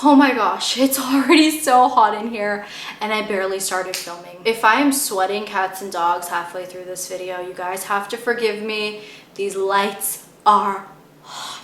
Oh my gosh, it's already so hot in here and I barely started filming. If I am sweating cats and dogs halfway through this video, you guys have to forgive me. These lights are hot.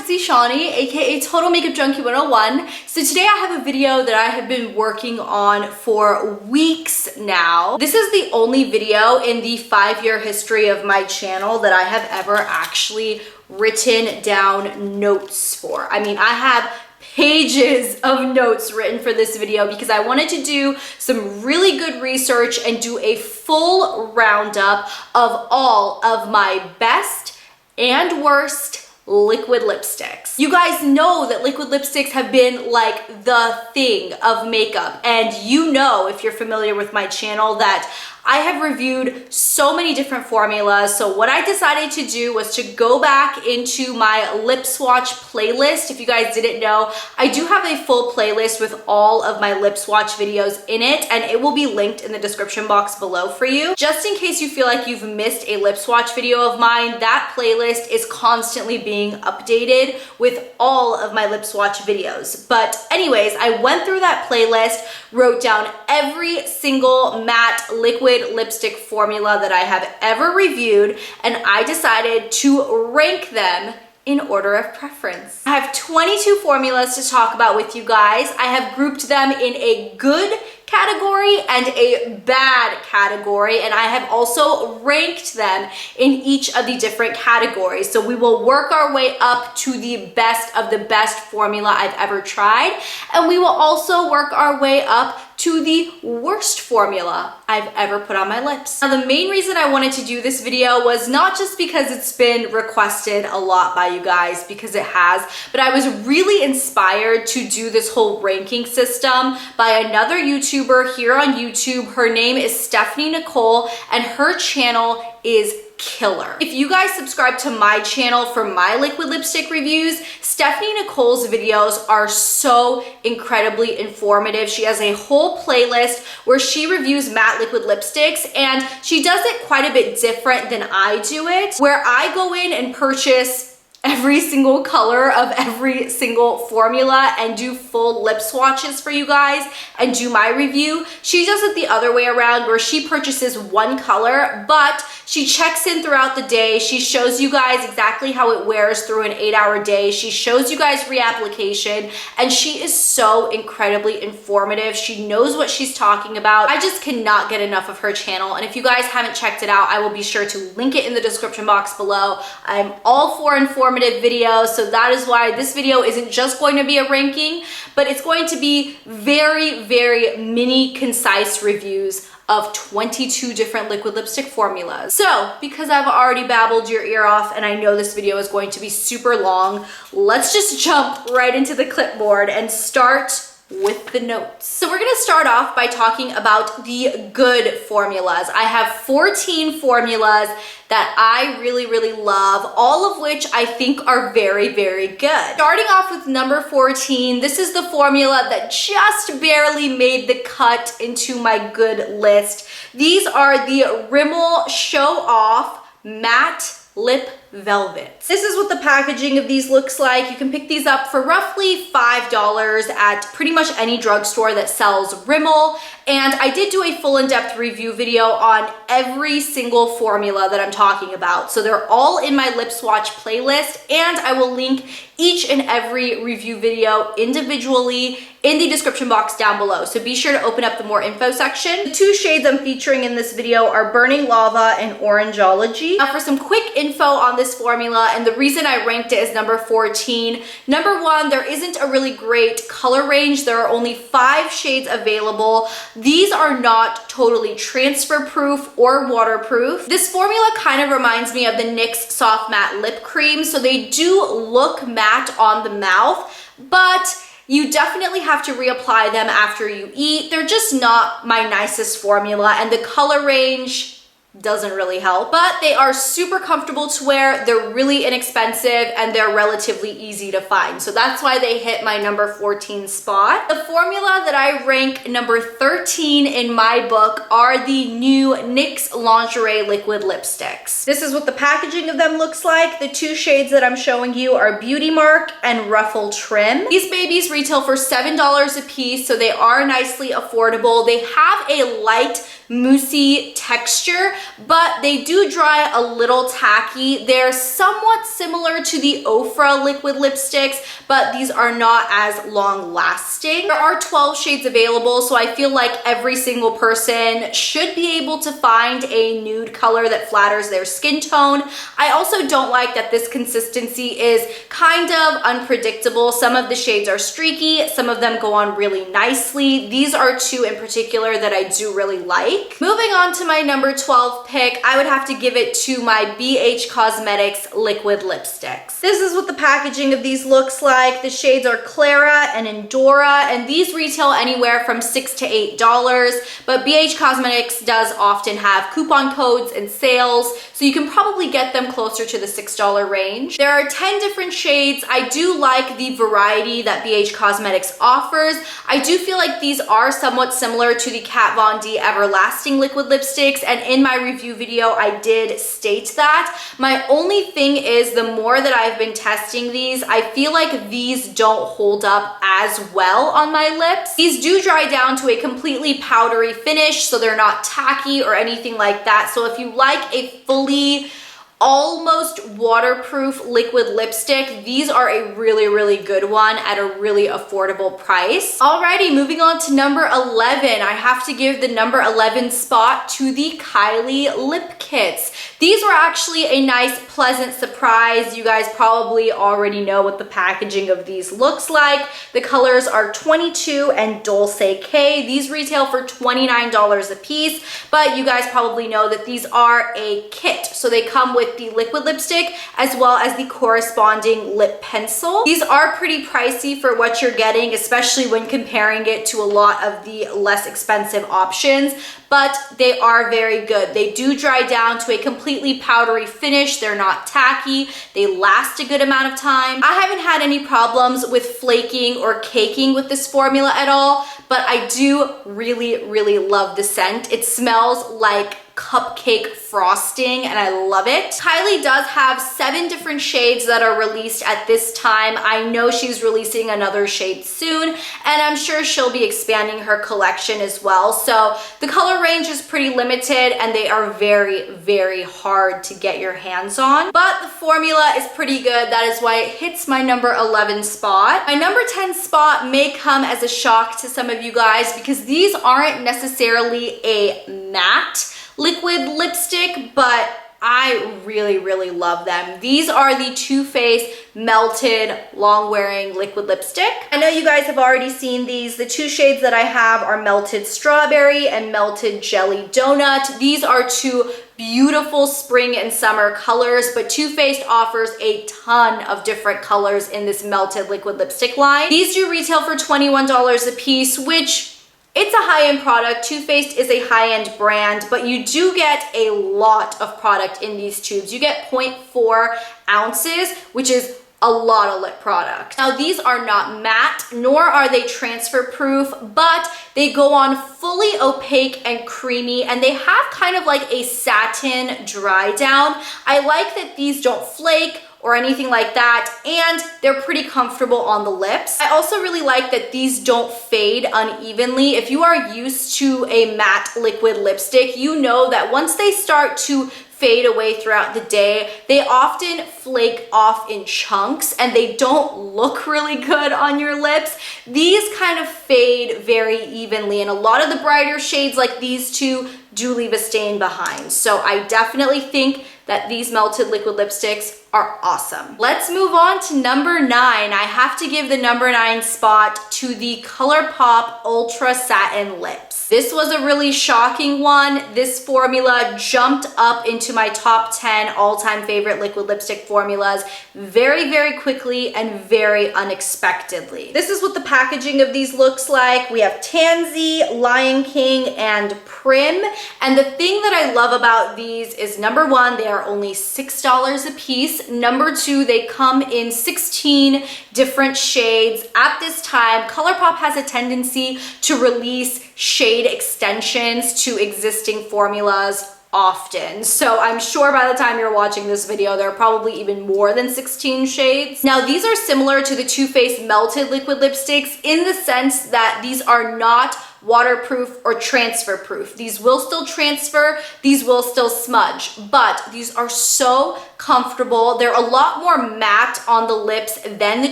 It's Ishani, aka Total Makeup Junkie 101. So today I have a video that I have been working on for weeks now. This is the only video in the 5-year history of my channel that I have ever actually written down notes for. I mean, I have pages of notes written for this video because I wanted to do some really good research and do a full roundup of all of my best and worst liquid lipsticks. You guys know that liquid lipsticks have been like the thing of makeup, and you know, if you're familiar with my channel, that I have reviewed so many different formulas. So what I decided to do was to go back into my lip swatch playlist. If you guys didn't know, I do have a full playlist with all of my lip swatch videos in it, and it will be linked in the description box below for you. Just in case you feel like you've missed a lip swatch video of mine, that playlist is constantly being updated with all of my lip swatch videos. But anyways, I went through that playlist, wrote down every single matte liquid lipstick formula that I have ever reviewed, and I decided to rank them in order of preference. I have 22 formulas to talk about with you guys. I have grouped them in a good category and a bad category, and I have also ranked them in each of the different categories. So we will work our way up to the best of the best formula I've ever tried, and we will also work our way up to the worst formula I've ever put on my lips. Now, the main reason I wanted to do this video was not just because it's been requested a lot by you guys, because it has, but I was really inspired to do this whole ranking system by another YouTuber here on YouTube. Her name is Stephanie Nicole, and her channel is killer. If you guys subscribe to my channel for my liquid lipstick reviews, Stephanie Nicole's videos are so incredibly informative. She has a whole playlist where she reviews matte liquid lipsticks, and she does it quite a bit different than I do it, where I go in and purchase every single color of every single formula and do full lip swatches for you guys and do my review. She does it the other way around, where she purchases one color, but she checks in throughout the day. She shows you guys exactly how it wears through an 8-hour day. She shows you guys reapplication, and she is so incredibly informative. She knows what she's talking about. I just cannot get enough of her channel, and if you guys haven't checked it out, I will be sure to link it in the description box below. I'm all for informative videos, so that is why this video isn't just going to be a ranking, but it's going to be very, very mini concise reviews of 22 different liquid lipstick formulas. So, because I've already babbled your ear off and I know this video is going to be super long, let's just jump right into the clipboard and start with the notes. So we're gonna start off by talking about the good formulas. I have 14 formulas that I really, really love, all of which I think are very, very good. Starting off with number 14, this is the formula that just barely made the cut into my good list. These are the Rimmel Show Off Matte Lip Velvets. This is what the packaging of these looks like. You can pick these up for roughly $5 at pretty much any drugstore that sells Rimmel. And I did do a full in-depth review video on every single formula that I'm talking about. So they're all in my lip swatch playlist, and I will link each and every review video individually in the description box down below. So be sure to open up the more info section. The 2 shades I'm featuring in this video are Burning Lava and Orangeology. Now for some quick info on this formula, and the reason I ranked it as number 14. Number 1, there isn't a really great color range. There are only 5 shades available. These are not totally transfer proof or waterproof. This formula kind of reminds me of the NYX Soft Matte Lip Cream. So they do look matte on the mouth, but you definitely have to reapply them after you eat. They're just not my nicest formula, and the color range, doesn't really help, but they are super comfortable to wear. They're really inexpensive and they're relatively easy to find. So that's why they hit my number 14 spot. The formula that I rank number 13 in my book are the new NYX Lingerie Liquid Lipsticks. This is what the packaging of them looks like. The two shades that I'm showing you are Beauty Mark and Ruffle Trim. These babies retail for $7 a piece, so they are nicely affordable. They have a light moussey texture, but they do dry a little tacky. They're somewhat similar to the Ofra liquid lipsticks, but these are not as long lasting. There are 12 shades available, so I feel like every single person should be able to find a nude color that flatters their skin tone. I also don't like that this consistency is kind of unpredictable. Some of the shades are streaky, some of them go on really nicely. These are two in particular that I do really like. Moving on to my number 12 pick, I would have to give it to my BH Cosmetics liquid lipsticks. This is what the packaging of these looks like. The shades are Clara and Endora, and these retail anywhere from $6 to $8, but BH Cosmetics does often have coupon codes and sales, so you can probably get them closer to the $6 range. There are 10 different shades. I do like the variety that BH Cosmetics offers. I do feel like these are somewhat similar to the Kat Von D Everlasting liquid lipsticks, and in my review video I did state that. My only thing is, the more that I've been testing these, I feel like these don't hold up as well on my lips. These do dry down to a completely powdery finish, so they're not tacky or anything like that. So if you like a fully almost waterproof liquid lipstick, these are a really good one at a really affordable price. Alrighty, moving on to number 11. I have to give the number 11 spot to the Kylie lip kits. These were actually a nice pleasant surprise. You guys probably already know what the packaging of these looks like. The colors are 22 and Dulce K. These retail for $29 a piece, but you guys probably know that these are a kit. So they come with the liquid lipstick as well as the corresponding lip pencil. These are pretty pricey for what you're getting, especially when comparing it to a lot of the less expensive options, but they are very good. They do dry down to a completely powdery finish. They're not tacky. They last a good amount of time. I haven't had any problems with flaking or caking with this formula at all, but I do really love the scent. It smells like cupcake frosting and I love it. Kylie does have 7 different shades that are released at this time. I know she's releasing another shade soon, and I'm sure she'll be expanding her collection as well. So the color range is pretty limited and they are very hard to get your hands on, but the formula is pretty good. That is why it hits my number 11 spot. My number 10 spot may come as a shock to some of you guys because these aren't necessarily a matte liquid lipstick, but I really love them. These are the Too Faced Melted Long Wearing Liquid Lipstick. I know you guys have already seen these. The two shades that I have are Melted Strawberry and Melted Jelly Donut. These are two beautiful spring and summer colors, but Too Faced offers a ton of different colors in this melted liquid lipstick line. These do retail for $21 a piece, which it's a high-end product. Too Faced is a high-end brand, but you do get a lot of product in these tubes. You get 0.4 ounces, which is a lot of lip product. Now, these are not matte, nor are they transfer proof, but they go on fully opaque and creamy, and they have kind of like a satin dry down. I like that these don't flake or anything like that, and they're pretty comfortable on the lips. I also really like that these don't fade unevenly. If you are used to a matte liquid lipstick, you know that once they start to fade away throughout the day, they often flake off in chunks and they don't look really good on your lips. These kind of fade very evenly, and a lot of the brighter shades like these two do leave a stain behind. So I definitely think that these melted liquid lipsticks are awesome. Let's move on to number 9. I have to give the number 9 spot to the ColourPop Ultra Satin Lips. This was a really shocking one. This formula jumped up into my top 10 all-time favorite liquid lipstick formulas very, very quickly and very unexpectedly. This is what the packaging of these looks like. We have Tansy, Lion King, and Prim. And the thing that I love about these is, number 1, they are only $6 a piece. Number 2, they come in 16 different shades. At this time, ColourPop has a tendency to release shade extensions to existing formulas often. So I'm sure by the time you're watching this video, there are probably even more than 16 shades. Now, these are similar to the Too Faced Melted Liquid Lipsticks in the sense that these are not waterproof or transfer proof. These will still transfer, these will still smudge, but these are so comfortable. They're a lot more matte on the lips than the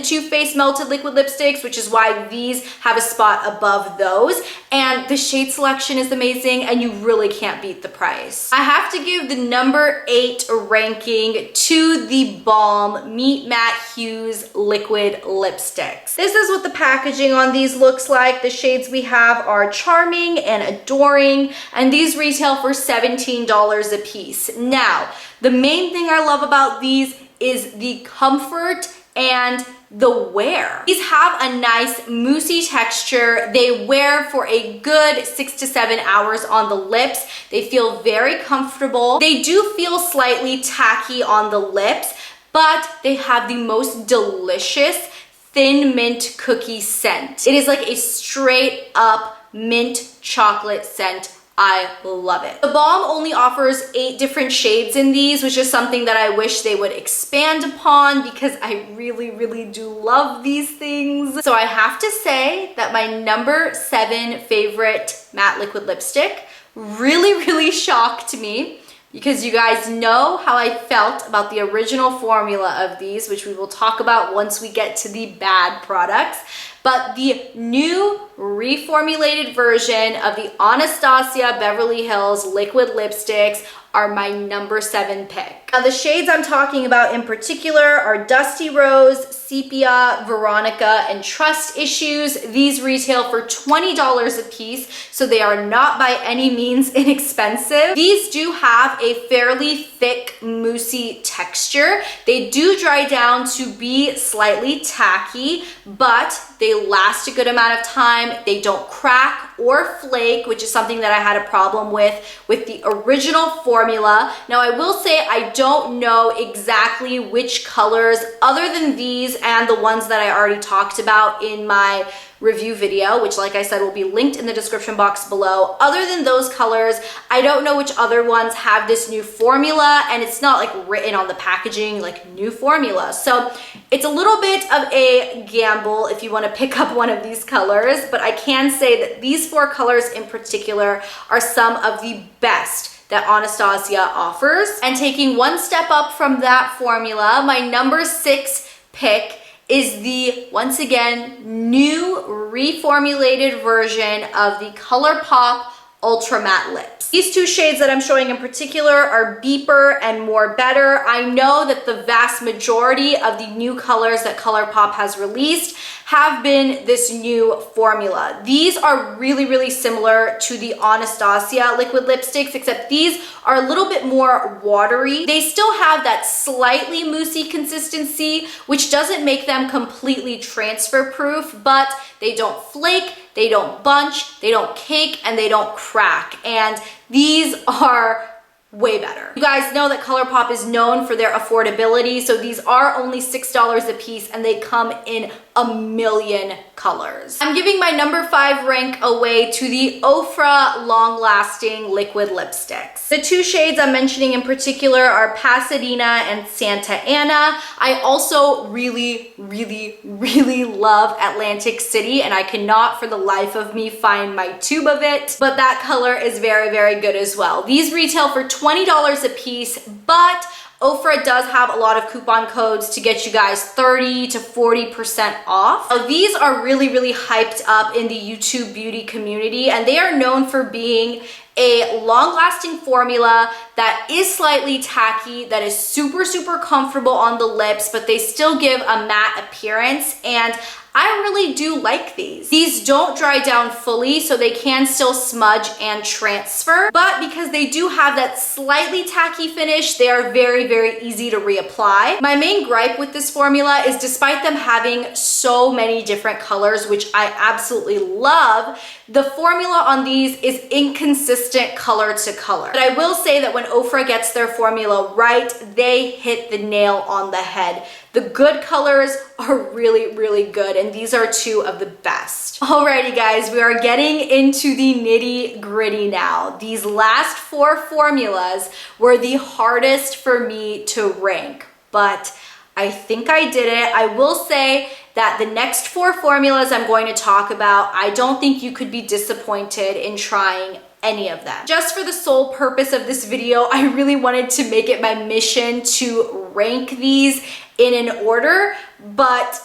Too Faced Melted Liquid Lipsticks, which is why these have a spot above those. And the shade selection is amazing, and you really can't beat the price. I have to give the number 8 ranking to the Balm Meet Matte Hues Liquid Lipsticks. This is what the packaging on these looks like. The shades we have are Charming and Adoring, and these retail for $17 a piece. Now, the main thing I love about these is the comfort and the wear. These have a nice moussey texture. They wear for a good 6 to 7 hours on the lips. They feel very comfortable. They do feel slightly tacky on the lips, but they have the most delicious thin mint cookie scent. It is like a straight up mint chocolate scent. I love it. The Balm only offers 8 different shades in these, which is something that I wish they would expand upon because I really, really do love these things. So I have to say that my number 7 favorite matte liquid lipstick really, really shocked me, because you guys know how I felt about the original formula of these, which we will talk about once we get to the bad products. But the new reformulated version of the Anastasia Beverly Hills liquid lipsticks are my number 7 pick. Now, the shades I'm talking about in particular are Dusty Rose, Sepia, Veronica, and Trust Issues. These retail for $20 a piece, so they are not by any means inexpensive. These do have a fairly thick, moussey texture. They do dry down to be slightly tacky, but they last a good amount of time. They don't crack or flake, which is something that I had a problem with the original formula. Now, I will say I don't know exactly which colors, other than these and the ones that I already talked about in my review video, which, like I said, will be linked in the description box below. Other than those colors, I don't know which other ones have this new formula, and it's not like written on the packaging like new formula. So it's a little bit of a gamble if you want to pick up one of these colors, but I can say that these 4 colors in particular are some of the best that Anastasia offers. And taking one step up from that formula, my number 6 pick is the, once again, new reformulated version of the ColourPop Ultra Matte Lips. These 2 shades that I'm showing in particular are Beeper and More Better. I know that the vast majority of the new colors that ColourPop has released have been this new formula. These are really, really similar to the Anastasia liquid lipsticks, except these are a little bit more watery. They still have that slightly moussey consistency, which doesn't make them completely transfer proof, but they don't flake, they don't bunch, they don't cake, and they don't crack. And these are way better. You guys know that ColourPop is known for their affordability, so these are only $6 a piece, and they come in a million colors. I'm giving my number 5 rank away to the Ofra Long Lasting Liquid Lipsticks. The 2 shades I'm mentioning in particular are Pasadena and Santa Ana. I also really, really, really love Atlantic City, and I cannot for the life of me find my tube of it, but that color is very, very good as well. These retail for $20 a piece, but Ofra does have a lot of coupon codes to get you guys 30 to 40% off. Now, these are really, really hyped up in the YouTube beauty community, and they are known for being a long-lasting formula that is slightly tacky, that is super, super comfortable on the lips, but they still give a matte appearance, and I really do like these. These don't dry down fully, so they can still smudge and transfer, but because they do have that slightly tacky finish, they are very, very easy to reapply. My main gripe with this formula is despite them having so many different colors, which I absolutely love, the formula on these is inconsistent color to color. But I will say that when Ofra gets their formula right, they hit the nail on the head. The good colors are really, really good, and these are two of the best. Alrighty guys, we are getting into the nitty gritty now. These last 4 formulas were the hardest for me to rank, but I think I did it. I will say that the next 4 formulas I'm going to talk about, I don't think you could be disappointed in trying any of them. Just for the sole purpose of this video, I really wanted to make it my mission to rank these in an order, but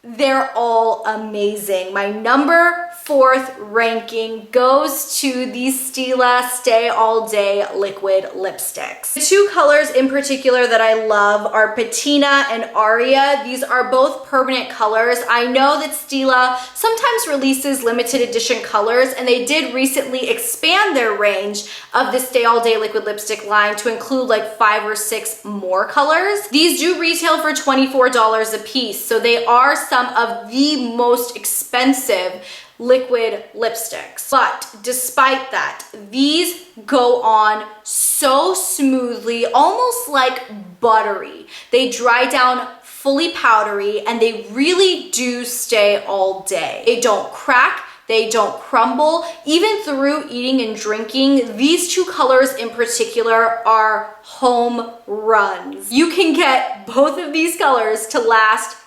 they're all amazing. My number 4th ranking goes to the Stila Stay All Day liquid lipsticks. The 2 colors in particular that I love are Patina and Aria. These are both permanent colors. I know that Stila sometimes releases limited edition colors, and they did recently expand their range of the Stay All Day liquid lipstick line to include like 5 or 6 more colors. These do retail for $24 a piece, so they are some of the most expensive liquid lipsticks. But despite that, these go on so smoothly, almost like buttery. They dry down fully powdery, and they really do stay all day. They don't crack, they don't crumble. Even through eating and drinking, these 2 colors in particular are home runs. You can get both of these colors to last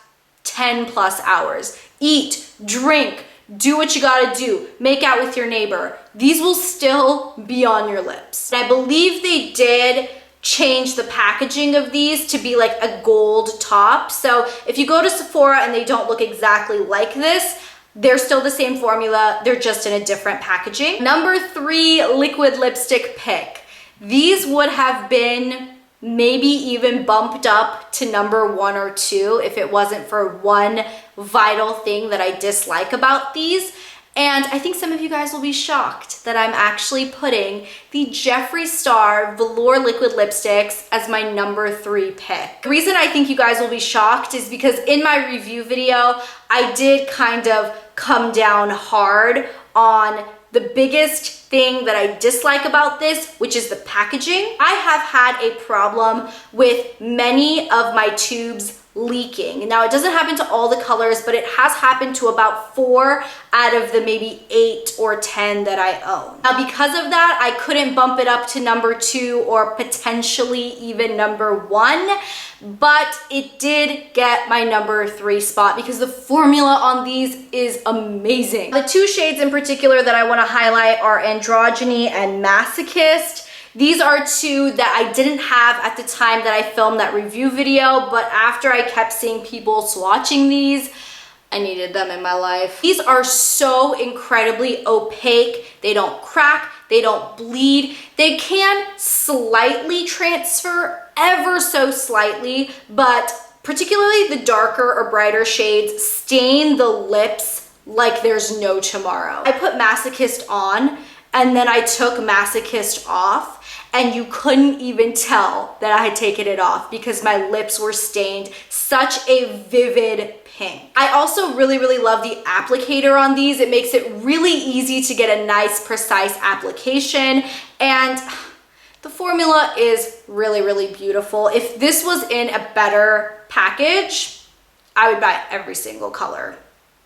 10 plus hours. Eat, drink, do what you gotta do, make out with your neighbor. These will still be on your lips. And I believe they did change the packaging of these to be like a gold top. So if you go to Sephora and they don't look exactly like this, they're still the same formula, they're just in a different packaging. Number 3 liquid lipstick pick. These would have been maybe even bumped up to number 1 or 2 if it wasn't for one vital thing that I dislike about these. And I think some of you guys will be shocked that I'm actually putting the Jeffree Star Velour Liquid Lipsticks as my number 3 pick. The reason I think you guys will be shocked is because in my review video, I did kind of come down hard on the biggest thing that I dislike about this, which is the packaging. I have had a problem with many of my tubes leaking. Now, it doesn't happen to all the colors, but it has happened to about 4 out of the maybe 8 or 10 that I own. Now, because of that, I couldn't bump it up to number 2 or potentially even number 1, but it did get my number 3 spot because the formula on these is amazing. The 2 shades in particular that I want to highlight are Androgyny and Masochist. These are 2 that I didn't have at the time that I filmed that review video, but after I kept seeing people swatching these, I needed them in my life. These are so incredibly opaque. They don't crack, they don't bleed. They can slightly transfer, ever so slightly, but particularly the darker or brighter shades stain the lips like there's no tomorrow. I put Masochist on, and then I took Masochist off, and you couldn't even tell that I had taken it off because my lips were stained such a vivid pink. I also really, really love the applicator on these. It makes it really easy to get a nice, precise application, and the formula is really, really beautiful. If this was in a better package, I would buy every single color.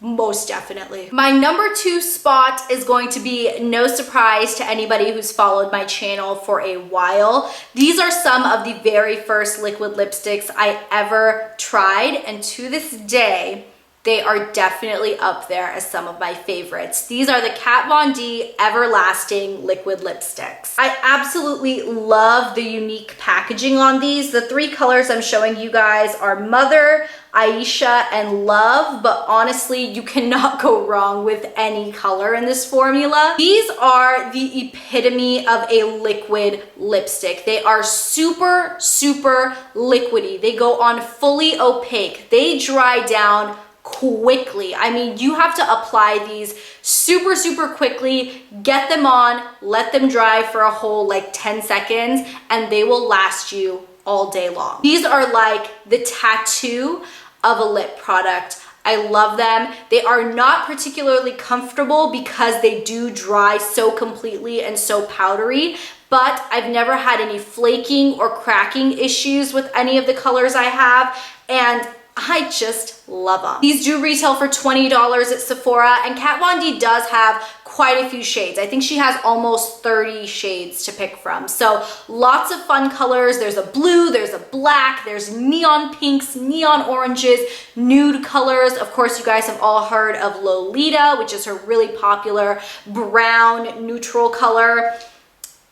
Most definitely. My number 2 spot is going to be no surprise to anybody who's followed my channel for a while. These are some of the very first liquid lipsticks I ever tried, and to this day, they are definitely up there as some of my favorites. These are the Kat Von D Everlasting Liquid Lipsticks. I absolutely love the unique packaging on these. The three colors I'm showing you guys are Mother, Aisha, and Love, but honestly, you cannot go wrong with any color in this formula. These are the epitome of a liquid lipstick. They are super, super liquidy. They go on fully opaque. They dry down quickly. I mean, you have to apply these super, super quickly, get them on, let them dry for a whole like 10 seconds, and they will last you all day long. These are like the tattoo of a lip product. I love them. They are not particularly comfortable because they do dry so completely and so powdery, but I've never had any flaking or cracking issues with any of the colors I have, and I just love them. These do retail for $20 at Sephora, and Kat Von D does have quite a few shades. I think she has almost 30 shades to pick from. So lots of fun colors. There's a blue, there's a black, there's neon pinks, neon oranges, nude colors. Of course, you guys have all heard of Lolita, which is her really popular brown neutral color.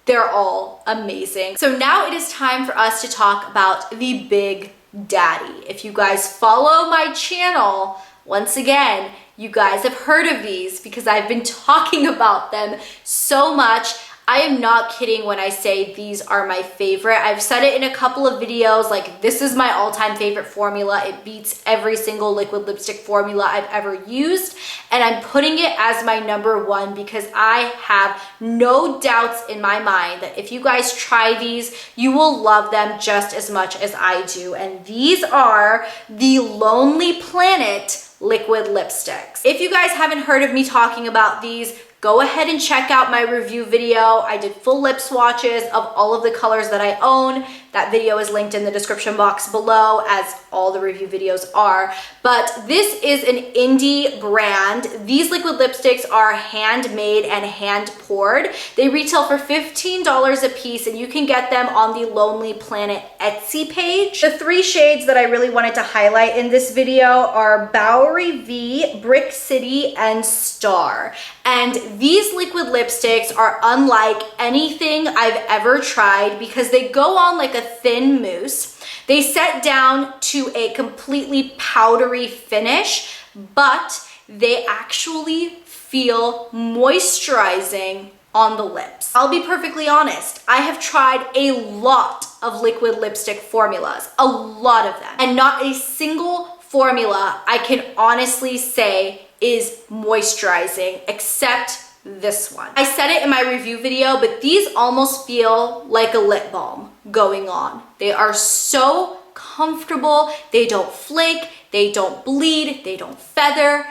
They're all amazing. So now it is time for us to talk about the big daddy. If you guys follow my channel, once again, you guys have heard of these because I've been talking about them so much. I am not kidding when I say these are my favorite. I've said it in a couple of videos, like this is my all-time favorite formula. It beats every single liquid lipstick formula I've ever used, and I'm putting it as my #1 because I have no doubts in my mind that if you guys try these, you will love them just as much as I do. And these are the Lonely Planet liquid lipsticks. If you guys haven't heard of me talking about these, go ahead and check out my review video. I did full lip swatches of all of the colors that I own. That video is linked in the description box below, as all the review videos are. But this is an indie brand. These liquid lipsticks are handmade and hand poured. They retail for $15 a piece, and you can get them on the Lonely Planet Etsy page. The three shades that I really wanted to highlight in this video are Bowery V, Brick City, and Star. And these liquid lipsticks are unlike anything I've ever tried because they go on like a thin mousse. They set down to a completely powdery finish, but they actually feel moisturizing on the lips. I'll be perfectly honest, I have tried a lot of liquid lipstick formulas, a lot of them, and not a single formula I can honestly say is moisturizing except this one. I said it in my review video, but these almost feel like a lip balm going on. They are so comfortable. They don't flake, they don't bleed, they don't feather.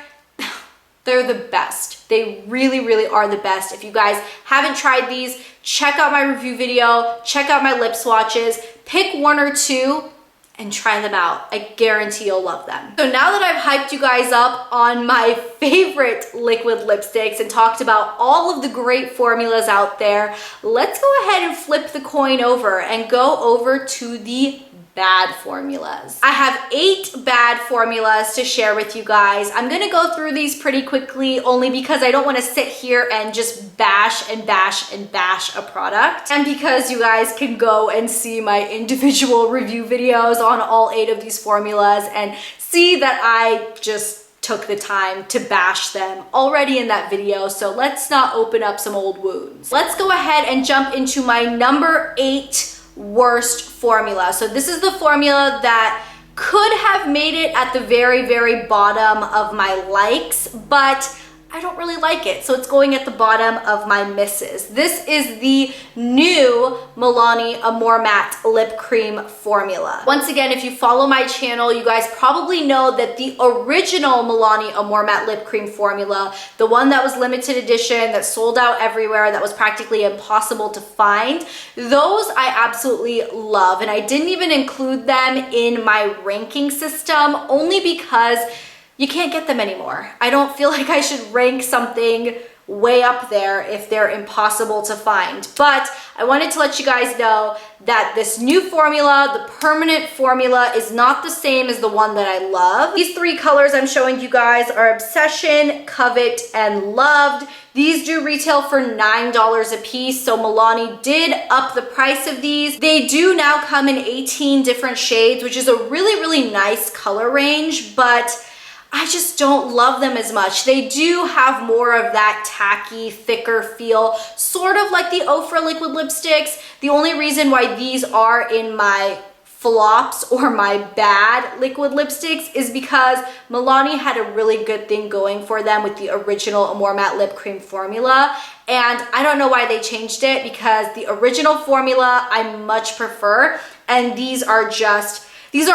They're the best. They really, really are the best. If you guys haven't tried these, check out my review video, check out my lip swatches, pick one or two, and try them out. I guarantee you'll love them. So now that I've hyped you guys up on my favorite liquid lipsticks and talked about all of the great formulas out there, let's go ahead and flip the coin over and go over to the bad formulas. I have 8 bad formulas to share with you guys. I'm gonna go through these pretty quickly only because I don't wanna sit here and just bash and bash and bash a product, and because you guys can go and see my individual review videos on all 8 of these formulas and see that I just took the time to bash them already in that video, so let's not open up some old wounds. Let's go ahead and jump into my number 8 worst formula. So this is the formula that could have made it at the very, very bottom of my likes, but I don't really like it, so it's going at the bottom of my misses. This is the new Milani Amore Matte Lip Cream formula. Once again, if you follow my channel, you guys probably know that the original Milani Amore Matte Lip Cream formula, the one that was limited edition, that sold out everywhere, that was practically impossible to find, those I absolutely love, and I didn't even include them in my ranking system only because you can't get them anymore. I don't feel like I should rank something way up there if they're impossible to find. But I wanted to let you guys know that this new formula, the permanent formula, is not the same as the one that I love. These three colors I'm showing you guys are Obsession, Covet, and Loved. These do retail for $9 a piece, so Milani did up the price of these. They do now come in 18 different shades, which is a really, really nice color range, but I just don't love them as much. They do have more of that tacky, thicker feel, sort of like the Ofra liquid lipsticks. The only reason why these are in my flops or my bad liquid lipsticks is because Milani had a really good thing going for them with the original Amore Matte Lip Cream formula. And I don't know why they changed it, because the original formula I much prefer. And these are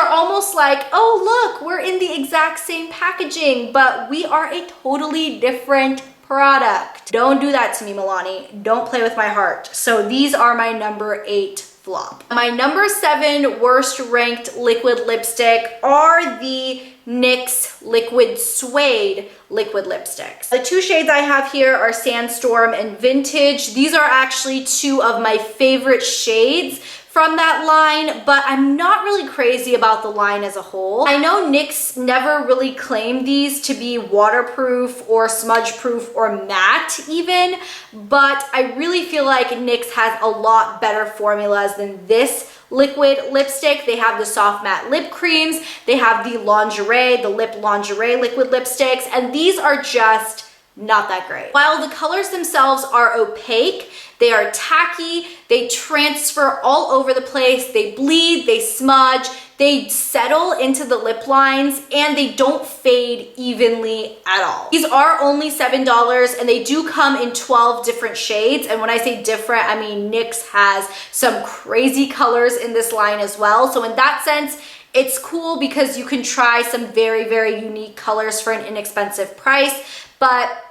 almost like, oh look, we're in the exact same packaging, but we are a totally different product. Don't do that to me, Milani. Don't play with my heart. So these are my number 8 flop. My number 7 worst ranked liquid lipstick are the NYX Liquid Suede liquid lipsticks. The two shades I have here are Sandstorm and Vintage. These are actually two of my favorite shades from that line, but I'm not really crazy about the line as a whole. I know NYX never really claimed these to be waterproof or smudge proof or matte even, but I really feel like NYX has a lot better formulas than this liquid lipstick. They have the soft matte lip creams, they have the lingerie, the lip lingerie liquid lipsticks, and these are just not that great. While the colors themselves are opaque, they are tacky, they transfer all over the place, they bleed, they smudge, they settle into the lip lines, and they don't fade evenly at all. These are only $7 and they do come in 12 different shades. And when I say different, I mean NYX has some crazy colors in this line as well. So in that sense, it's cool because you can try some very, very unique colors for an inexpensive price, but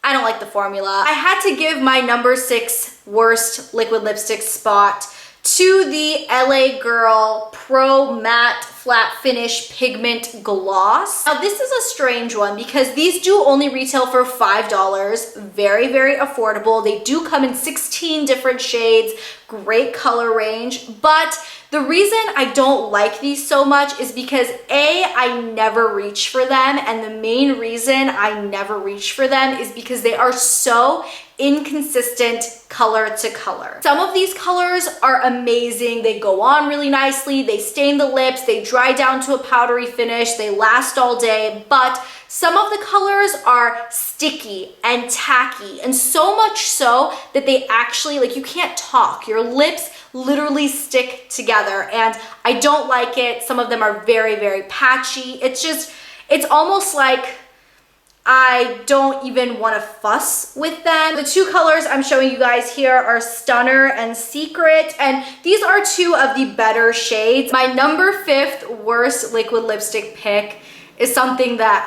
I don't like the formula. I had to give my number 6 worst liquid lipstick spot to the LA Girl Pro Matte Flat Finish Pigment Gloss. Now this is a strange one because these do only retail for $5. Very, very affordable. They do come in 16 different shades, great color range, but the reason I don't like these so much is because A, I never reach for them, and the main reason I never reach for them is because they are so inconsistent color to color. Some of these colors are amazing. They go on really nicely, they stain the lips, they dry down to a powdery finish, they last all day, but some of the colors are sticky and tacky, and so much so that they actually, like, you can't talk. Your lips literally stick together, and I don't like it. Some of them are very, very patchy. It's almost like I don't even want to fuss with them. The two colors I'm showing you guys here are Stunner and Secret, and these are two of the better shades. My number 5th worst liquid lipstick pick is something that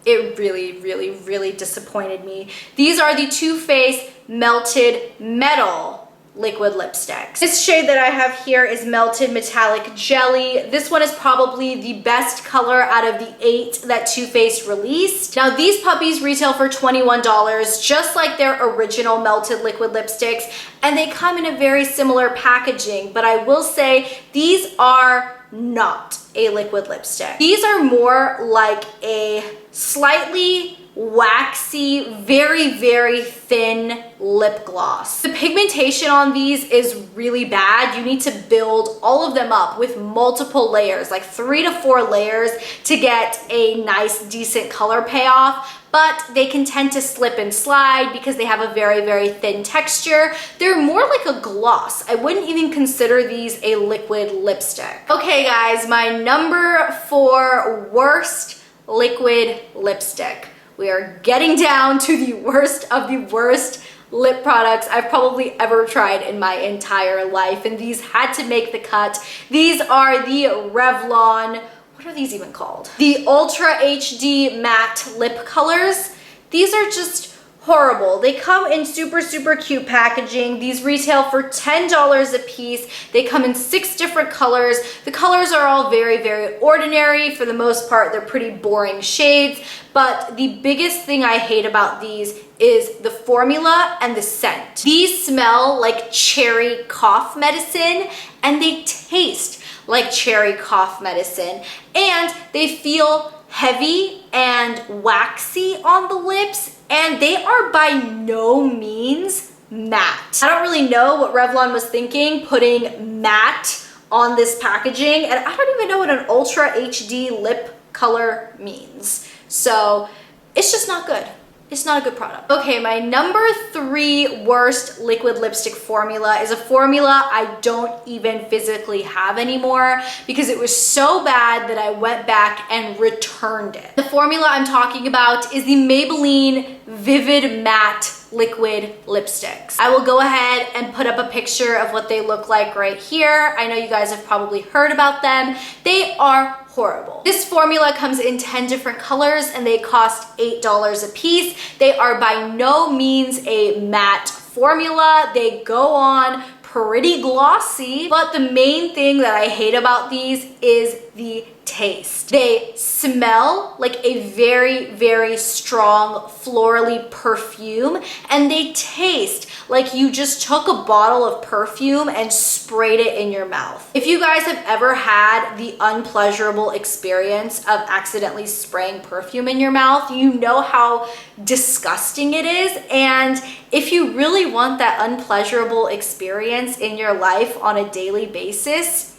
it really, really, really disappointed me. These are the Too Faced Melted Metal liquid lipsticks. This shade that I have here is Melted Metallic Jelly. This one is probably the best color out of the 8 that Too Faced released. Now these puppies retail for $21, just like their original melted liquid lipsticks, and they come in a very similar packaging, but I will say these are not a liquid lipstick. These are more like a slightly waxy, very, very thin lip gloss. The pigmentation on these is really bad. You need to build all of them up with multiple layers, like 3 to 4 layers, to get a nice, decent color payoff. But they can tend to slip and slide because they have a very, very thin texture. They're more like a gloss. I wouldn't even consider these a liquid lipstick. Okay guys, my number 4 worst liquid lipstick. We are getting down to the worst of the worst lip products I've probably ever tried in my entire life, and these had to make the cut. These are the Revlon, what are these even called? The Ultra HD Matte Lip Colors. These are just horrible. They come in super cute packaging. These retail for $10 a piece. They come in 6 different colors. The colors are all very ordinary. For the most part, they're pretty boring shades, but the biggest thing I hate about these is the formula and the scent. These smell like cherry cough medicine, and they taste like cherry cough medicine, and they feel heavy and waxy on the lips, and they are by no means matte. I don't really know what Revlon was thinking putting matte on this packaging, and I don't even know what an Ultra HD lip color means. So it's just not good. It's not a good product. Okay, my number 3 worst liquid lipstick formula is a formula I don't even physically have anymore because it was so bad that I went back and returned it. The formula I'm talking about is the Maybelline Vivid Matte liquid lipsticks. I will go ahead and put up a picture of what they look like right here. I know you guys have probably heard about them. They are horrible. This formula comes in 10 different colors and they cost $8 a piece. They are by no means a matte formula. They go on pretty glossy, but the main thing that I hate about these is the taste. They smell like a very strong florally perfume, and they taste like you just took a bottle of perfume and sprayed it in your mouth. If you guys have ever had the unpleasurable experience of accidentally spraying perfume in your mouth, you know how disgusting it is. And if you really want that unpleasurable experience in your life on a daily basis,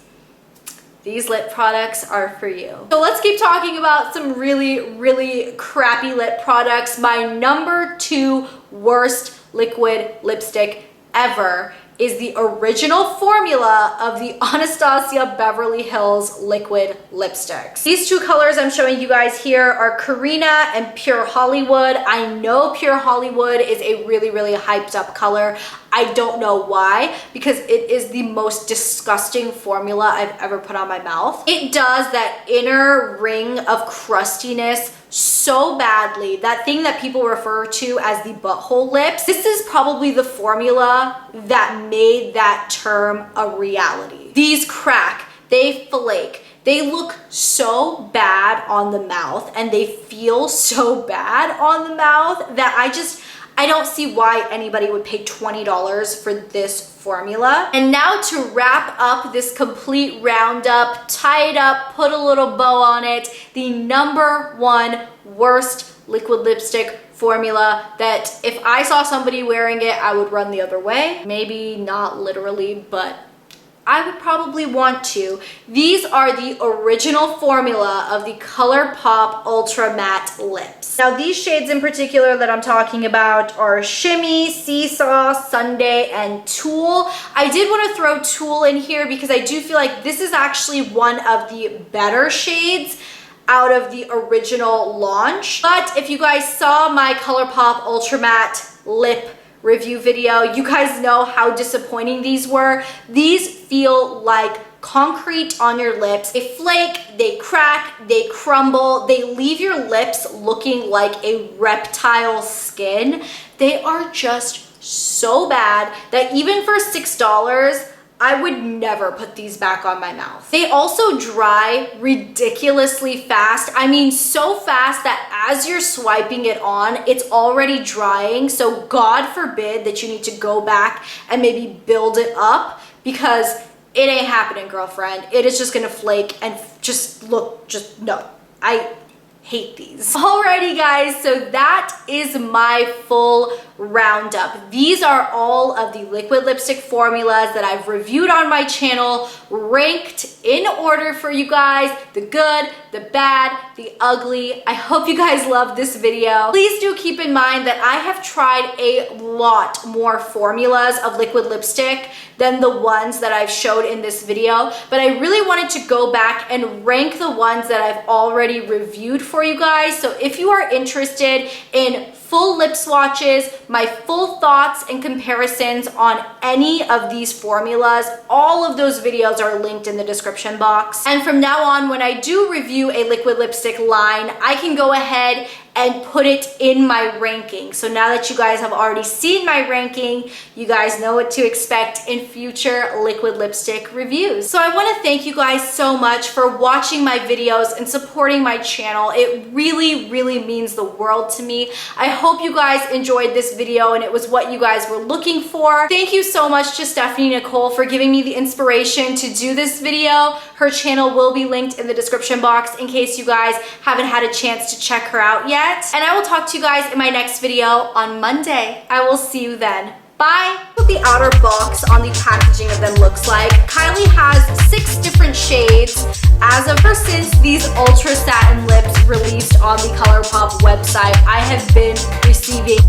these lip products are for you. So let's keep talking about some really crappy lip products. My number 2 worst liquid lipstick ever is the original formula of the Anastasia Beverly Hills liquid lipsticks. These 2 colors I'm showing you guys here are Karina and Pure Hollywood. I know Pure Hollywood is a really hyped up color. I don't know why, because it is the most disgusting formula I've ever put on my mouth. It does that inner ring of crustiness so badly, that thing that people refer to as the butthole lips. This is probably the formula that made that term a reality. These crack, they flake, they look so bad on the mouth, and they feel so bad on the mouth that I don't see why anybody would pay $20 for this formula. And now to wrap up this complete roundup, tie it up, put a little bow on it, the number 1 worst liquid lipstick formula that if I saw somebody wearing it, I would run the other way. Maybe not literally, but I would probably want to. These are the original formula of the ColourPop Ultra Matte Lips. Now these shades in particular that I'm talking about are Shimmy, Seesaw, Sunday, and Tulle. I did want to throw Tulle in here because I do feel like this is actually one of the better shades out of the original launch. But if you guys saw my ColourPop Ultra Matte Lip review video, you guys know how disappointing these were. These feel like concrete on your lips. They flake, they crack, they crumble, they leave your lips looking like a reptile skin. They are just so bad that even for $6, I would never put these back on my mouth. They also dry ridiculously fast. I mean, so fast that as you're swiping it on, it's already drying. So God forbid that you need to go back and maybe build it up, because it ain't happening, girlfriend. It is just gonna flake and no. I hate these. Alrighty guys, so that is my full roundup. These are all of the liquid lipstick formulas that I've reviewed on my channel, ranked in order for you guys: the good, the bad, the ugly. I hope you guys loved this video. Please do keep in mind that I have tried a lot more formulas of liquid lipstick than the ones that I've showed in this video, but I really wanted to go back and rank the ones that I've already reviewed for you guys. So if you are interested in full lip swatches, my full thoughts and comparisons on any of these formulas, all of those videos are linked in the description box. And from now on, when I do review a liquid lipstick line, I can go ahead and put it in my ranking. So now that you guys have already seen my ranking, you guys know what to expect in future liquid lipstick reviews. So I want to thank you guys so much for watching my videos and supporting my channel. It really, really means the world to me. I hope you guys enjoyed this video and it was what you guys were looking for. Thank you so much to Stephanie Nicole for giving me the inspiration to do this video. Her channel will be linked in the description box in case you guys haven't had a chance to check her out yet. And I will talk to you guys in my next video on Monday. I will see you then. Bye! What the outer box on the packaging of them looks like. Kylie has 6 different shades as of her since these ultra satin lips released on the ColourPop website. I have been receiving